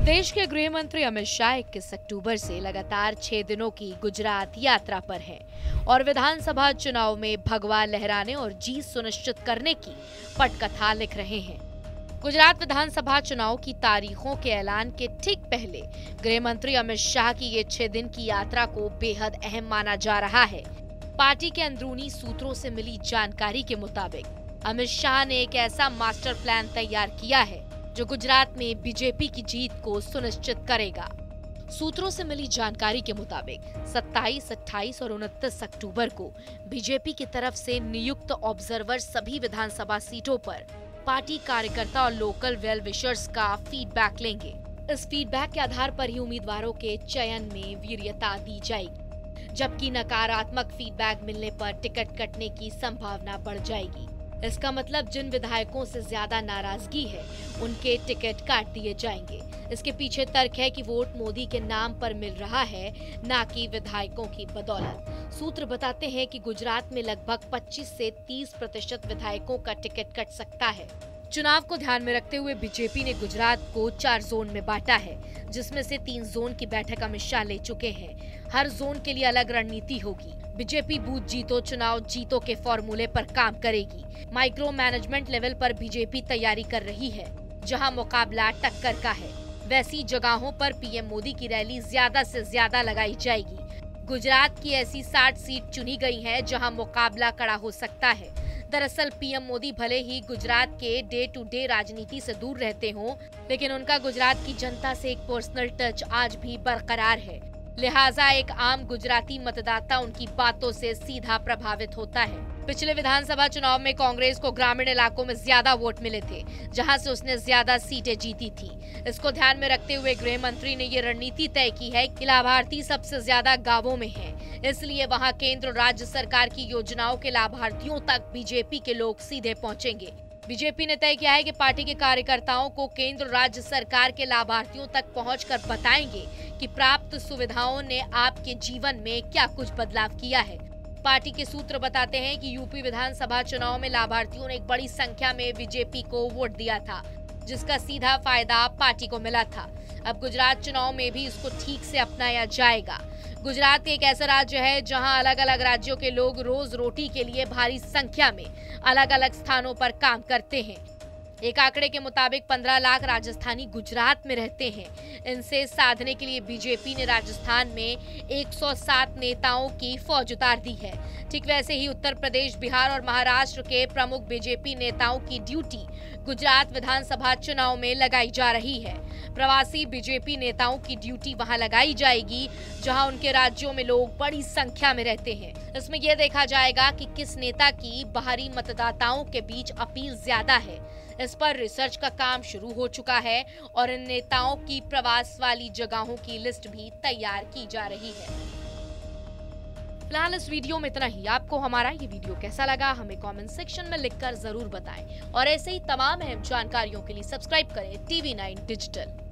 देश के गृह मंत्री अमित शाह 21 अक्टूबर से लगातार 6 दिनों की गुजरात यात्रा पर हैं और विधानसभा चुनाव में भगवा लहराने और जीत सुनिश्चित करने की पटकथा लिख रहे हैं। गुजरात विधानसभा चुनाव की तारीखों के ऐलान के ठीक पहले गृह मंत्री अमित शाह की ये 6 दिन की यात्रा को बेहद अहम माना जा रहा है। पार्टी के अंदरूनी सूत्रों से मिली जानकारी के मुताबिक अमित शाह ने एक ऐसा मास्टर प्लान तैयार किया है जो गुजरात में बीजेपी की जीत को सुनिश्चित करेगा। सूत्रों से मिली जानकारी के मुताबिक 27, 28 और 29 अक्टूबर को बीजेपी की तरफ से नियुक्त ऑब्जर्वर सभी विधानसभा सीटों पर पार्टी कार्यकर्ता और लोकल वेल विशर्स का फीडबैक लेंगे। इस फीडबैक के आधार पर ही उम्मीदवारों के चयन में वरीयता दी जाएगी, जबकि नकारात्मक फीडबैक मिलने पर टिकट कटने की संभावना बढ़ जाएगी। इसका मतलब जिन विधायकों से ज्यादा नाराजगी है उनके टिकट काट दिए जाएंगे। इसके पीछे तर्क है कि वोट मोदी के नाम पर मिल रहा है, न कि विधायकों की बदौलत। सूत्र बताते हैं कि गुजरात में लगभग 25 से 30% विधायकों का टिकट कट सकता है। चुनाव को ध्यान में रखते हुए बीजेपी ने गुजरात को 4 जोन में बांटा है, जिसमें से 3 जोन की बैठक अमित शाह ले चुके हैं। हर जोन के लिए अलग रणनीति होगी। बीजेपी बूथ जीतो चुनाव जीतो के फॉर्मूले पर काम करेगी। माइक्रो मैनेजमेंट लेवल पर बीजेपी तैयारी कर रही है, जहां मुकाबला टक्कर का है। वैसी जगहों पर पीएम मोदी की रैली ज्यादा से ज्यादा लगाई जाएगी। गुजरात की ऐसी 60 सीट चुनी गई है जहां मुकाबला कड़ा हो सकता है। दरअसल पीएम मोदी भले ही गुजरात के डे टू डे राजनीति से दूर रहते हों, लेकिन उनका गुजरात की जनता से एक पर्सनल टच आज भी बरकरार है। लिहाजा एक आम गुजराती मतदाता उनकी बातों से सीधा प्रभावित होता है। पिछले विधानसभा चुनाव में कांग्रेस को ग्रामीण इलाकों में ज्यादा वोट मिले थे, जहां से उसने ज्यादा सीटें जीती थी। इसको ध्यान में रखते हुए गृह मंत्री ने ये रणनीति तय की है कि लाभार्थी सबसे ज्यादा गांवों में हैं, इसलिए वहां केंद्र राज्य सरकार की योजनाओं के लाभार्थियों तक बीजेपी के लोग सीधे पहुंचेंगे। बीजेपी ने तय किया है कि पार्टी के कार्यकर्ताओं को केंद्र राज्य सरकार के लाभार्थियों तक पहुंचकर बताएंगे कि प्राप्त सुविधाओं ने आपके जीवन में क्या कुछ बदलाव किया है। पार्टी के सूत्र बताते हैं कि यूपी विधानसभा चुनाव में लाभार्थियों ने एक बड़ी संख्या में बीजेपी को वोट दिया था, जिसका सीधा फायदा पार्टी को मिला था। अब गुजरात चुनाव में भी इसको ठीक से अपनाया जाएगा। गुजरात एक ऐसा राज्य है जहां अलग अलग राज्यों के लोग रोज रोटी के लिए भारी संख्या में अलग अलग स्थानों पर काम करते हैं। एक आंकड़े के मुताबिक 15 लाख राजस्थानी गुजरात में रहते हैं। इनसे साधने के लिए बीजेपी ने राजस्थान में 107 नेताओं की फौज उतार दी है। ठीक वैसे ही उत्तर प्रदेश, बिहार और महाराष्ट्र के प्रमुख बीजेपी नेताओं की ड्यूटी गुजरात विधानसभा चुनाव में लगाई जा रही है। प्रवासी बीजेपी नेताओं की ड्यूटी वहां लगाई जाएगी जहां उनके राज्यों में लोग बड़ी संख्या में रहते हैं। इसमें यह देखा जाएगा कि किस नेता की बाहरी मतदाताओं के बीच अपील ज्यादा है। इस पर रिसर्च का काम शुरू हो चुका है और इन नेताओं की प्रवास वाली जगहों की लिस्ट भी तैयार की जा रही है। फिलहाल इस वीडियो में इतना ही। आपको हमारा ये वीडियो कैसा लगा हमें कमेंट सेक्शन में लिखकर जरूर बताएं और ऐसे ही तमाम अहम जानकारियों के लिए सब्सक्राइब करें TV9 डिजिटल।